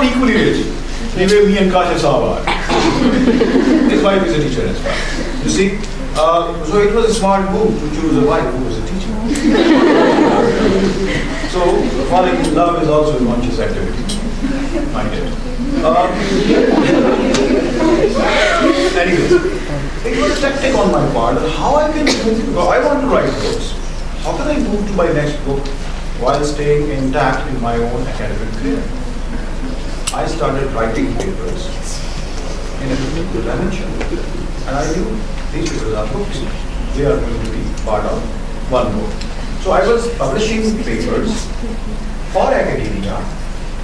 not equally rich. Anyway, me and Kashif Saab are. His wife is a teacher as well. You see? So it was a smart move to choose a wife who was a teacher. So falling in love is also a conscious activity. Mind it. Anyways, it was a tactic on my part that how I can move. I want to write books. How can I move to my next book while staying intact in my own academic career? I started writing papers in a particular dimension, and I knew these papers are books. They are going to be part of one book. So I was publishing papers for academia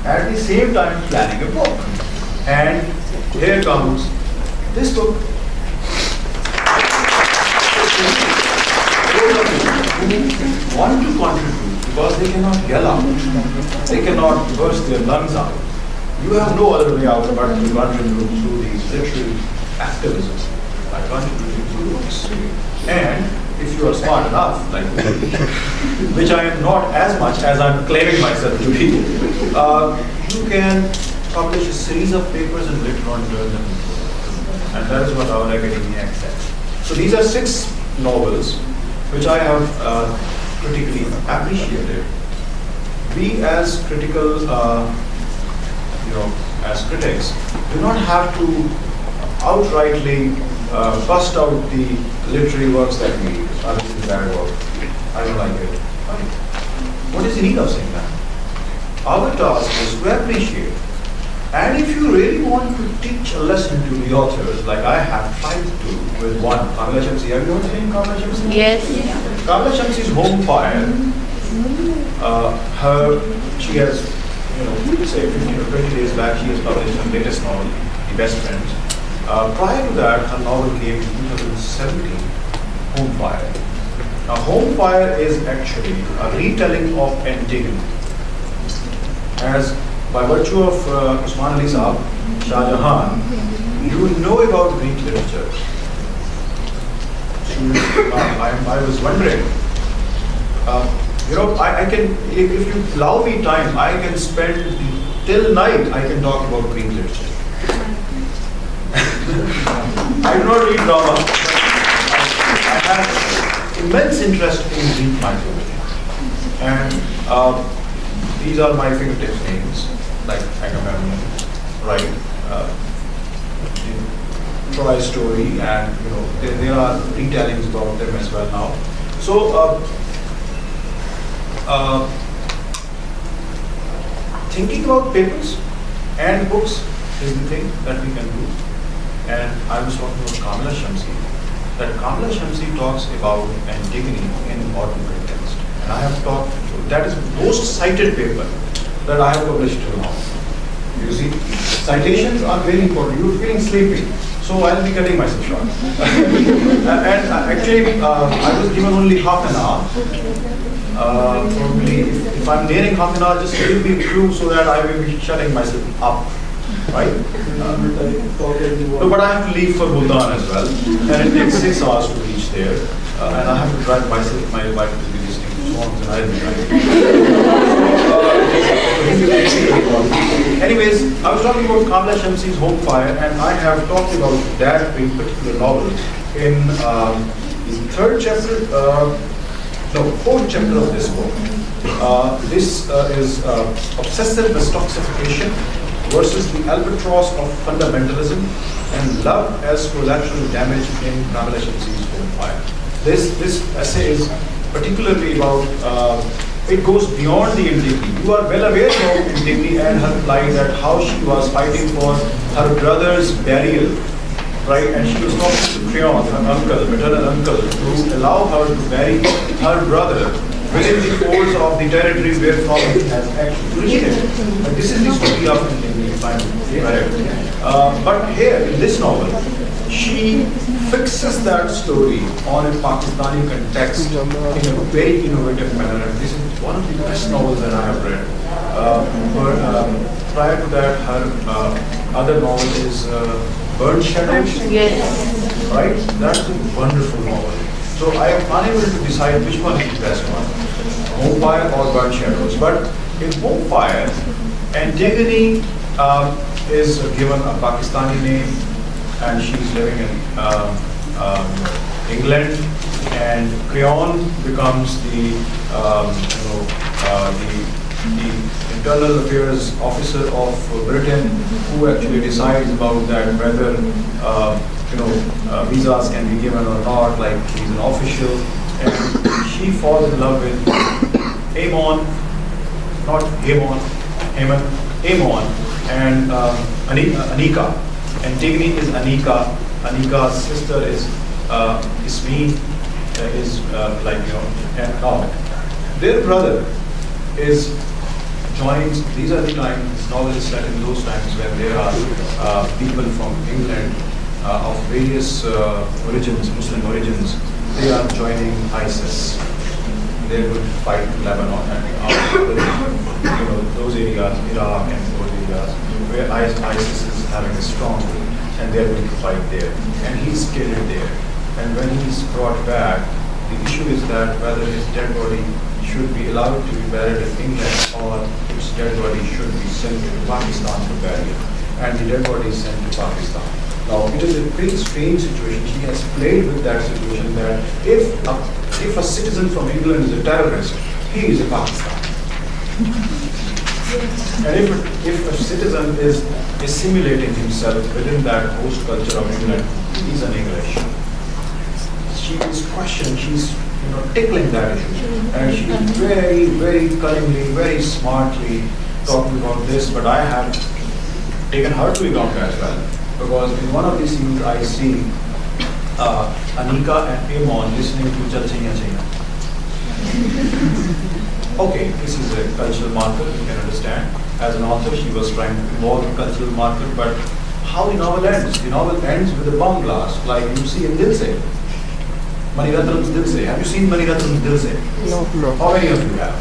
at the same time planning a book. And here comes this book. Those of you who want to contribute because they cannot yell out, they cannot burst their lungs out. You have no other way out but to contribute through these literary activism by contributing through books. And if you are smart enough, like me, which I am not as much as I'm claiming myself to be, you can publish a series of papers and later on turn them into books. And that is what our academia accepts. So these are 6 novels which I have critically appreciated. We as critical, as critics, do not have to outrightly bust out the literary works that we read. This is bad work. I don't like it. Fine. What is the need of saying that? Our task is to appreciate. And if you really want to teach a lesson to the authors, like I have tried to with one, Kamala Shamsi. Have you heard the name Kamala Shamsi? Yes. Kamala Shamsi's Home Fire. She has, say 15 or 20 days back, she has published her latest novel, The Best Friends. Prior to that, her novel came in 2017, Home Fire. Now, Home Fire is actually a retelling of Antigone. As by virtue of Usman Ali Saab, Shahjahan, you know about Greek literature. So, I was wondering, I can, if you allow me time, I can spend till night, I can talk about Greek literature. I do not read drama, but I have immense interest in Greek mythology. And these are my fingertips names, like Agamemnon, right? Troy story, and there are retellings about them as well now. So thinking about papers and books is the thing that we can do. And I was talking about Kamala Shamsi, that Kamala Shamsi talks about Antigone in modern context. And I have talked, that is the most cited paper that I have published till now. You see, citations are very important. You're feeling sleepy, so I'll be cutting myself short. And actually, I was given only half an hour. Probably, if I'm nearing half an hour, just give me a clue so that I will be shutting myself up. Right? No, but I have to leave for Bhutan as well, and it takes 6 hours to reach there, and I have to drive myself. My wife will be listening to songs, and I'll be driving. Anyways, I was talking about Kamala Shamsi's Home Fire, and I have talked about that in particular novel in the 4th chapter of this book. This is obsessive detoxification versus the albatross of fundamentalism and love as collateral damage in Kamala Shamsi's Home Fire. This essay is particularly about, it goes beyond the Antigone. You are well aware of Antigone and her plight, that how she was fighting for her brother's burial, right? And she was talking to Creon, her uncle, maternal uncle, to allow her to bury her brother within the folds of the territory where he has actually originated. But this is the story of Antigone, if I'm correct. But here, in this novel, she fixes that story on a Pakistani context in a very innovative manner. And this is one of the best novels that I have read. Prior to that, her other novel is Burnt Shadows. Yes. Right? That's a wonderful novel. So I am unable to decide which one is the best one, Home Fire or Burnt Shadows. But in Home Fire, Antigone is given a Pakistani name, and she's living in England. And Creon becomes the the internal affairs officer of Britain, who actually decides about that whether visas can be given or not. Like, he's an official, and she falls in love with Amon, not Hamon, Haman, Amon, and Anika. Antigone is Anika. Anika's sister is Ismene, and now their brother is joins. These are the times, this novel is set in those times when there are people from England of various origins, Muslim origins. They are joining ISIS. They would fight Lebanon and those areas, Iraq and those areas where ISIS is having a stronghold, and they're going to fight there. And he's killed there. And when he's brought back, the issue is that whether his dead body should be allowed to be buried in England, or his dead body should be sent to Pakistan for burial. And the dead body is sent to Pakistan. Now, it is a very strange situation. She has played with that situation that if a citizen from England is a terrorist, he is a Pakistan. And if a citizen is assimilating himself within that host culture of England, he is an English. She is questioning, she's tickling that issue. And she is very, very cunningly, very smartly talking about this, but I have taken her to account as well. Because in one of these scenes I see Anika and Amon listening to Chal Chaiya Chaiya. Okay, this is a cultural marker, you can understand. As an author, she was trying to involve a cultural marker, but how the novel ends? The novel ends with a bomb blast, like you see in Dil Se. Mani Ratnam's Dil Se. Have you seen Mani Ratnam's Dil Se? No. How many of you have?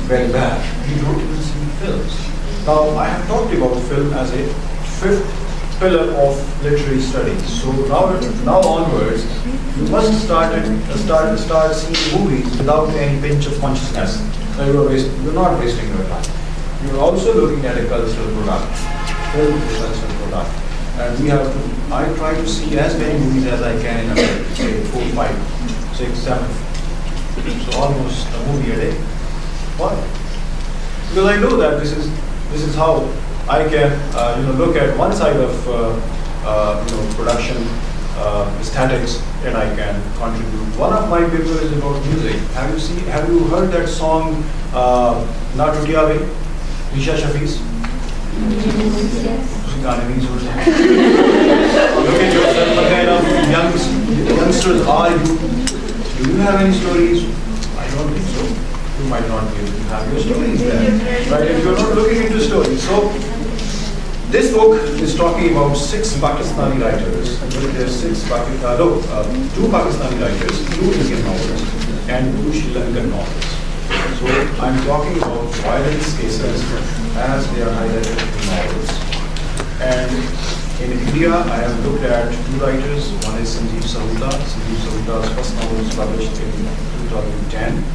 Very bad. You don't even see films. Now, I have talked about film as a fifth pillar of literary studies. So now onwards, you must start seeing movies without any pinch of consciousness. You're not wasting your time. You're also looking at a cultural product. Film is a cultural product. And we have to, I try to see as many movies as I can in a day, say 4, 5, 6, 7. So almost a movie a day. Why? Because I know that this is how I can look at one side of production statics, and I can contribute. One of my papers is about music. Have you heard that song Na Tutiya Ve, Nisha Shafi's? Look at yourself, what kind of youngsters are you? Do you have any stories? I don't think so. You might not be able to have your stories there. Right? If you're not looking into stories. So this book is talking about 6 Pakistani writers. There's 2 Pakistani writers, 2 Indian novels, and 2 Sri Lankan novels. So I'm talking about violence cases as they are highlighted in novels. And in India, I have looked at 2 writers. One is Sanjeev Sahuta. Sanjeev Sahuta's first novel was published in 2010.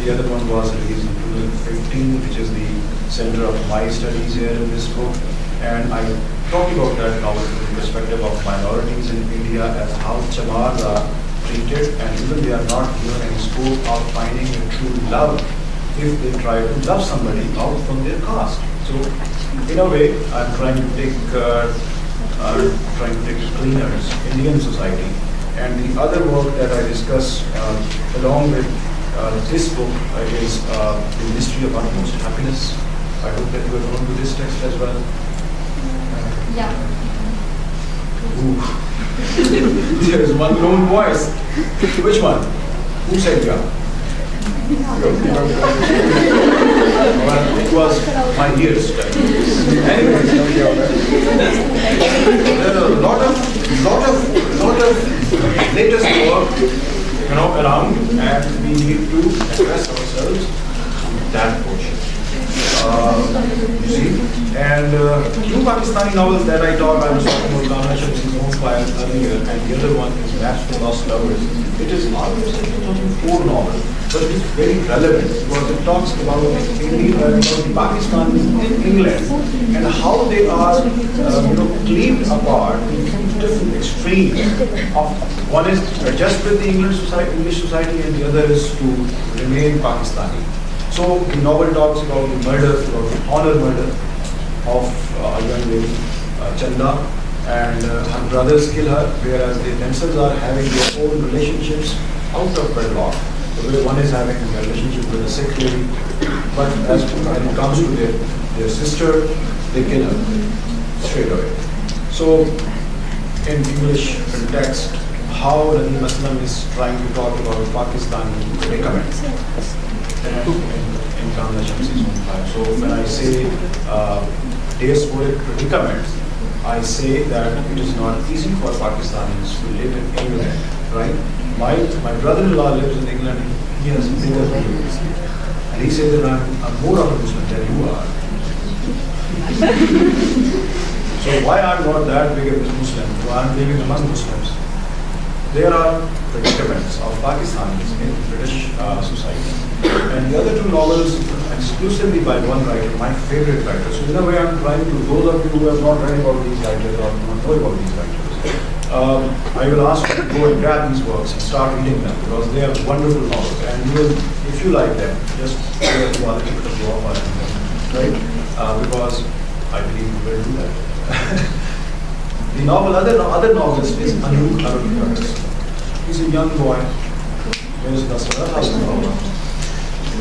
The other one was released in 2015, which is the center of my studies here in this book. And I talk about that novel from the perspective of minorities in India, as how chamars are treated, and even they are not given any scope of finding a true love if they try to love somebody out from their caste. So, in a way, I'm trying to take cleaners, Indian society. And the other work that I discuss along with this book is The Mystery of Utmost Happiness. I hope that you are known to this text as well. Yeah. There is one lone voice. Which one? Who said yeah? Well, it was my ears. Anyways, there are a lot of latest work, around, and we need to address ourselves to that portion. You see. And two Pakistani novels that I was talking about, Aamer is known by earlier, and the other one is Maps for Lost Lovers. It is almost a 2004 novel, but it's very relevant because it talks about the Pakistanis in England and how they are, cleaved apart into different extremes. One is adjust with the English society, and the other is to remain Pakistani. So the novel talks about the murder, about the honor murder of a young lady, Chanda, and her brothers kill her, whereas they themselves are having their own relationships out of wedlock. The one is having a relationship with a sick lady, but when it comes to their sister, they kill her straight away. So in English context, how Nadeem Aslam is trying to talk about Pakistani predicaments in Kamla Shamsi's own time. So when I say diasporic predicaments, I say that it is not easy for Pakistanis to live in England, right? My brother-in-law lives in England. He has bigger views, and he says that I'm more of a Muslim than you are. So why I'm not that big of a Muslim? Well, I'm living among Muslims. There are predicaments of Pakistanis in British society. And the other two novels exclusively by one writer, my favorite writer. So in a way I'm trying to, those of you who have not read about these writers or do not know about these writers, I will ask you to go and grab these works and start reading them because they are wonderful novels. And you will, if you like them, just do a little bit of law on them, right? Because I believe you will do that. The other novelist is Aamer. He's a young boy. He's 10 साल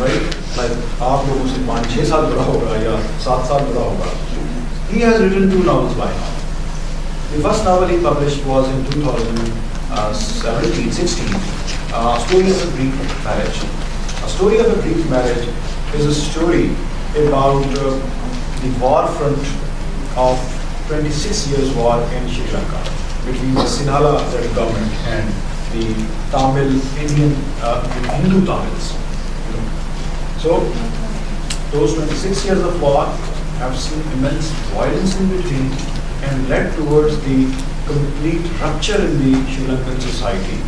right? Like आप लोगों से 5-6 साल बड़ा होगा या 7 साल बड़ा होगा. He has written 2 novels by now. The first novel he published was in 2017-16. Story of a Greek Marriage. A Story of a Greek Marriage is a story about the war front of 26 years war in Sri Lanka between the Sinhala government and the Tamil Indian Hindu Tamils. So those 26 years of war have seen immense violence in between and led towards the complete rupture in the Sri Lankan society.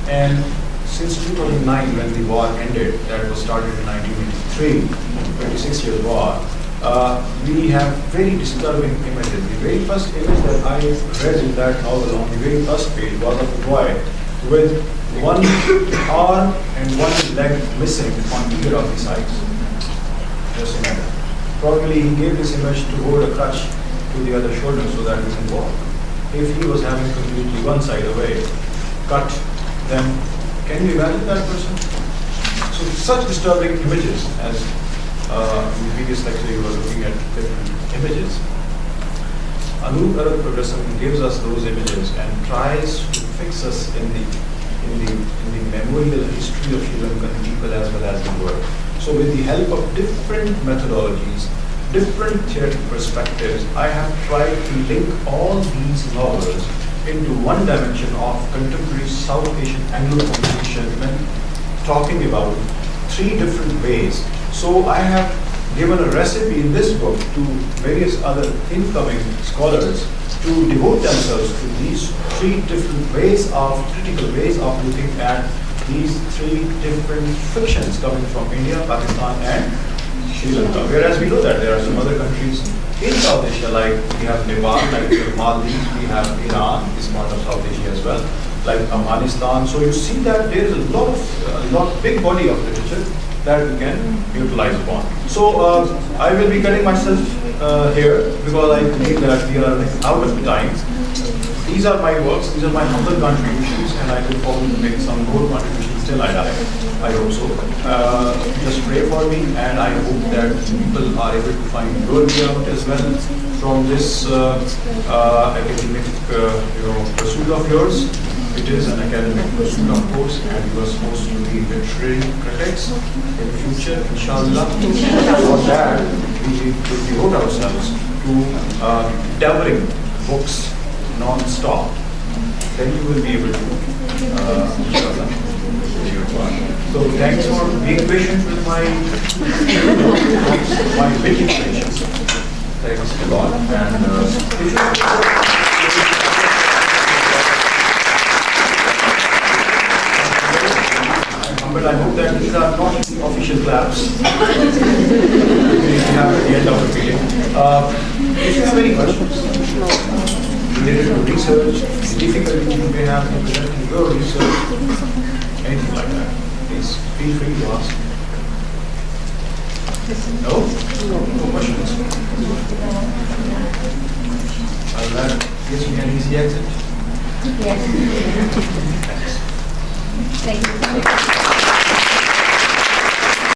And since 2009, when the war ended, that was started in 1983, 26 years war, we have very disturbing images. The very first image that I read in that novel on the very first page was of a boy with one arm and one leg missing on either of the sides. Just imagine. Probably he gave this image to hold a crutch to the other shoulder so that he can walk. If he was having completely one side away, cut, then can you imagine that person? So such disturbing images, as in the previous lecture you were looking at different images. Aamer Progressive gives us those images and tries to fix us in the memorial history of Sri Lankan people as well as the world. So with the help of different methodologies, different theoretic perspectives, I have tried to link all these novels into one dimension of contemporary South Asian Anglo communication when talking about 3 different ways. So I have given a recipe in this book to various other incoming scholars to devote themselves to these 3 different ways of, critical ways of looking at these 3 different fictions coming from India, Pakistan and Sri Lanka. Whereas we know that there are some other countries in South Asia, like we have Nepal, like the Maldives, we have Iran, is part of South Asia as well, like Afghanistan. So you see that there is a lot big body of literature that we can utilize upon. So I will be cutting myself here because I believe that we are out of time. These are my works, these are my humble contributions, and I look forward to make some more contributions till I die. I hope so. Just pray for me, and I hope that people are able to find your way out as well from this academic pursuit of yours. It is an academic pursuit, of course, and you are supposed to be literary critics in the future, inshallah. For that, we will devote ourselves to delivering books non-stop. Then you will be able to, inshallah, do your part. So thanks for being patient with my waiting patience. Thanks a lot. But I hope that these are not the official claps. We have at the end of the meeting. If you have any questions related to research, difficulty you may have in presenting your research, anything like that, please feel free to ask. No? No questions? That gives me an easy exit. Yes. Thanks. Thank you.